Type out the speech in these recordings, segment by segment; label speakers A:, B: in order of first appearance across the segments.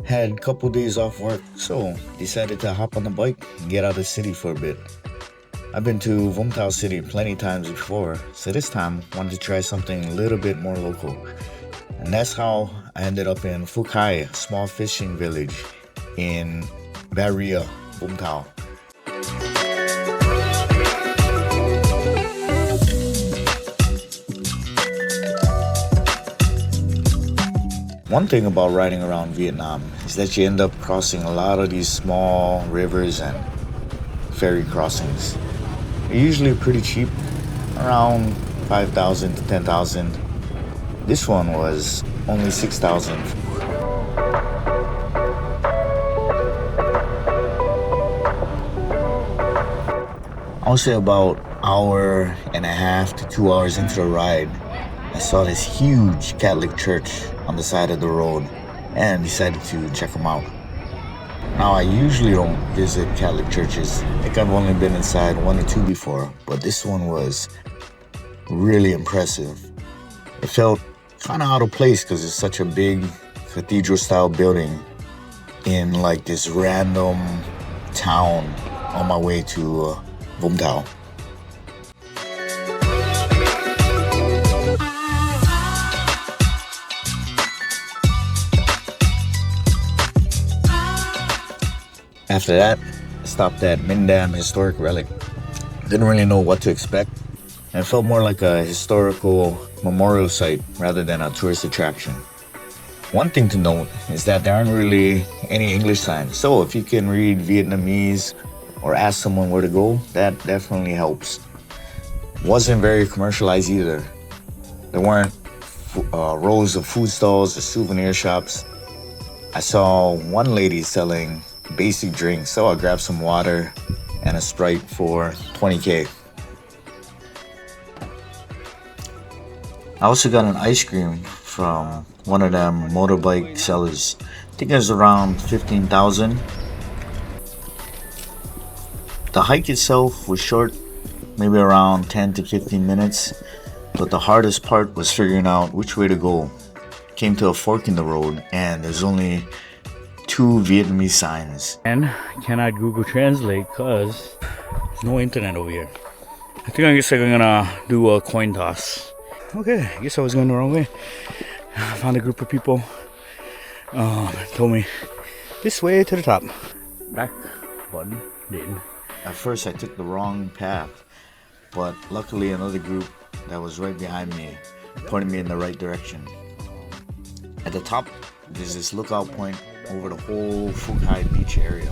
A: Had a couple days off work, so decided to hop on the bike and get out of the city for a bit. I've been to Vũng Tàu City plenty times before, so this time wanted to try something a little bit more local. And that's how I ended up in Phước Hải, a small fishing village in Bà Rịa, Vũng Tàu. One thing about riding around Vietnam is that you end up crossing a lot of these small rivers and ferry crossings. They're usually pretty cheap, around 5,000 to 10,000. This one was only 6,000. I would say about hour and a half to 2 hours into the ride, I saw this huge Catholic church on the side of the road and decided to check them out. Now, I usually don't visit Catholic churches. I think I've only been inside one or two before, but this one was really impressive. It felt kind of out of place because it's such a big cathedral-style building in like this random town on my way to Vũng Tàu. After that, I stopped at Minh Đạm Historic Relic. Didn't really know what to expect, and it felt more like a historical memorial site rather than a tourist attraction. One thing to note is that there aren't really any English signs, so if you can read Vietnamese or ask someone where to go, that definitely helps. Wasn't very commercialized either. There weren't rows of food stalls or souvenir shops. I saw one lady selling basic drinks, so I grabbed some water and a Sprite for 20K. I also got an ice cream from one of them motorbike sellers. I think it was around 15,000. The hike itself was short, maybe around 10 to 15 minutes, but the hardest part was figuring out which way to go. Came to a fork in the road and there's only two Vietnamese signs.
B: And cannot Google Translate because there's no internet over here. I guess I'm gonna do a coin toss. Okay, I guess I was going the wrong way. I found a group of people. Told me this way to the top. Back one, định.
A: At first I took the wrong path, but luckily another group that was right behind me pointed me in the right direction. At the top, there's this lookout point over the whole Phước Hải beach area.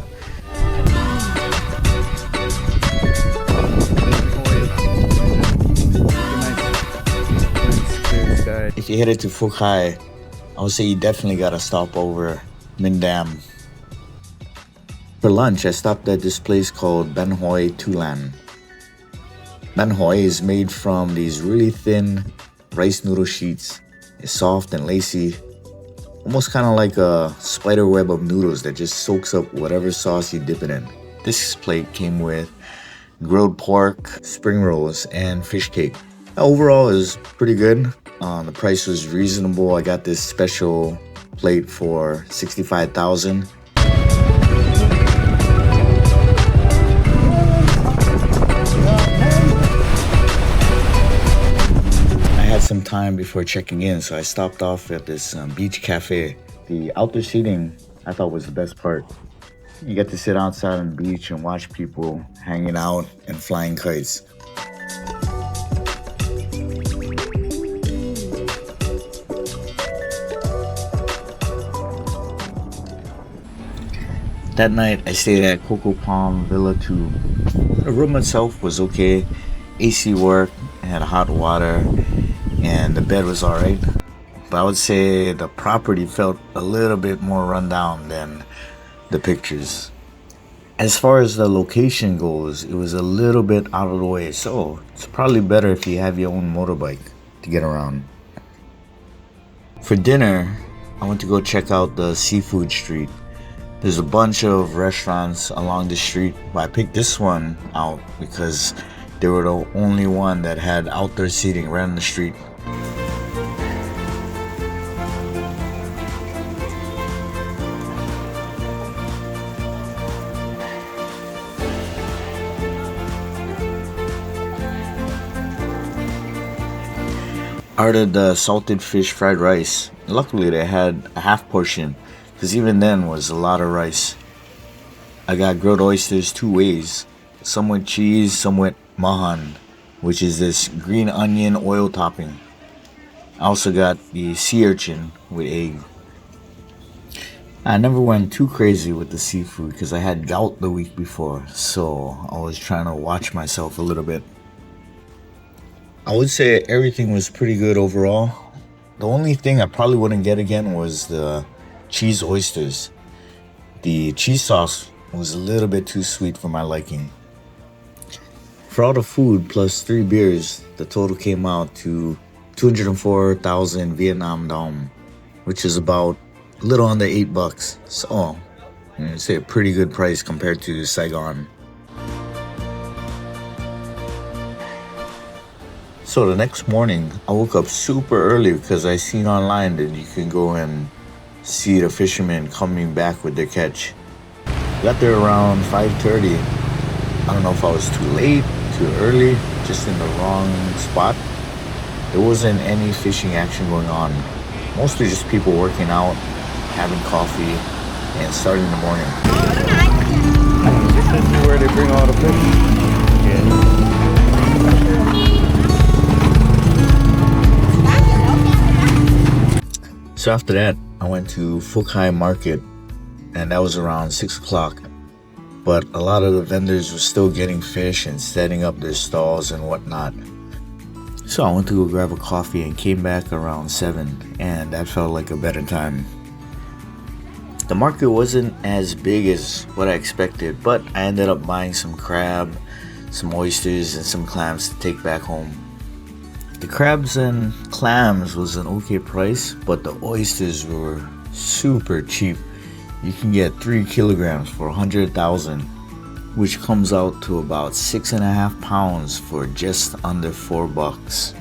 A: If you headed to Phước Hải, I would say you definitely gotta stop over Minh Đạm. For lunch, I stopped at this place called Bánh Tu Lan. Bánh is made from these really thin rice noodle sheets. It's soft and lacy, almost kind of like a spider web of noodles that just soaks up whatever sauce you dip it in. This plate came with grilled pork, spring rolls, and fish cake. Overall, it was pretty good. The price was reasonable. I got this special plate for 65,000. Some time before checking in, so I stopped off at this beach cafe. The outdoor seating I thought was the best part. You get to sit outside on the beach and watch people hanging out and flying kites. That night I stayed at Coco Palm Villa 2. The room itself was okay. AC worked, had hot water, and the bed was alright, but I would say the property felt a little bit more run down than the pictures. As far as the location goes, it was a little bit out of the way, so it's probably better if you have your own motorbike to get around. For dinner, I went to go check out the seafood street. There's a bunch of restaurants along the street, but I picked this one out because they were the only one that had outdoor seating right on the street. I ordered the salted fish fried rice. Luckily, they had a half portion, because even then was a lot of rice. I got grilled oysters two ways, some with cheese, some with mahan, which is this green onion oil topping. I also got the sea urchin with egg. I never went too crazy with the seafood because I had gout the week before, so I was trying to watch myself a little bit. I would say everything was pretty good overall. The only thing I probably wouldn't get again was the cheese oysters. The cheese sauce was a little bit too sweet for my liking. For all the food plus 3 beers, the total came out to 204,000 Vietnam dong, which is about a little under $8. So, I'd say a pretty good price compared to Saigon. So the next morning, I woke up super early because I seen online that you can go and see the fishermen coming back with their catch. Got there around 5:30. I don't know if I was too late, too early, just in the wrong spot. There wasn't any fishing action going on. Mostly just people working out, having coffee, and starting the morning.
B: This is where they bring all the fish. Yeah.
A: So after that, I went to Phước Hải Market, and that was around 6 o'clock. But a lot of the vendors were still getting fish and setting up their stalls and whatnot. So I went to go grab a coffee and came back around 7, and that felt like a better time. The market wasn't as big as what I expected, but I ended up buying some crab, some oysters, and some clams to take back home. The crabs and clams was an okay price, but the oysters were super cheap. You can get 3 kilograms for 100,000, which comes out to about 6.5 pounds for just under $4.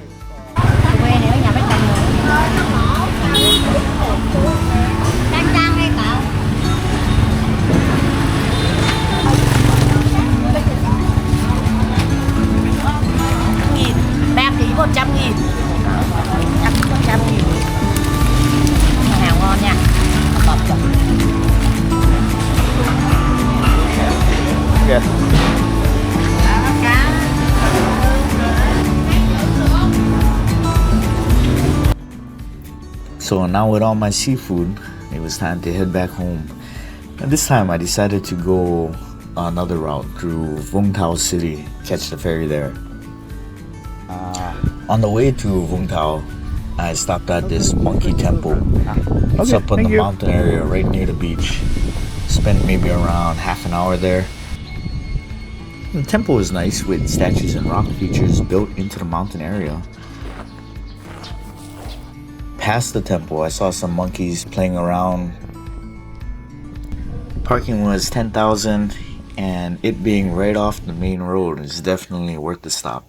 C: Hàng ngon nha.
A: Yeah. So now with all my seafood, it was time to head back home. And this time I decided to go another route through Vũng Tàu City, catch the ferry there. On the way to Vũng Tàu, I stopped at this monkey temple. It's up on the mountain area right near the beach. Spent maybe around half an hour there. The temple is nice with statues and rock features built into the mountain area. Past the temple, I saw some monkeys playing around. Parking was 10,000, and it being right off the main road is definitely worth the stop.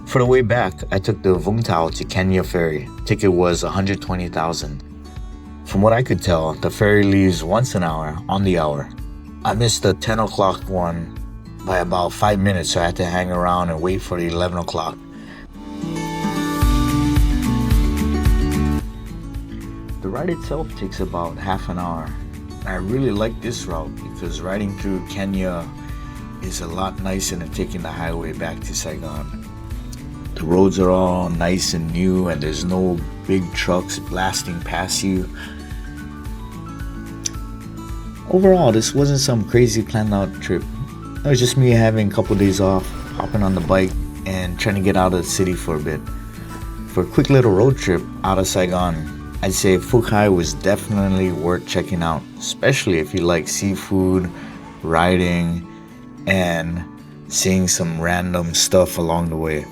A: For the way back, I took the Vũng Tàu to Kenya ferry. Ticket was 120,000. From what I could tell, the ferry leaves once an hour, on the hour. I missed the 10 o'clock one by about 5 minutes, so I had to hang around and wait for the 11 o'clock. The ride itself takes about half an hour. I really like this route because riding through Kenya is a lot nicer than taking the highway back to Saigon. The roads are all nice and new, and there's no big trucks blasting past you. Overall, this wasn't some crazy planned out trip. It was just me having a couple days off, hopping on the bike, and trying to get out of the city for a bit. For a quick little road trip out of Saigon, I'd say Phước Hải was definitely worth checking out, especially if you like seafood, riding, and seeing some random stuff along the way.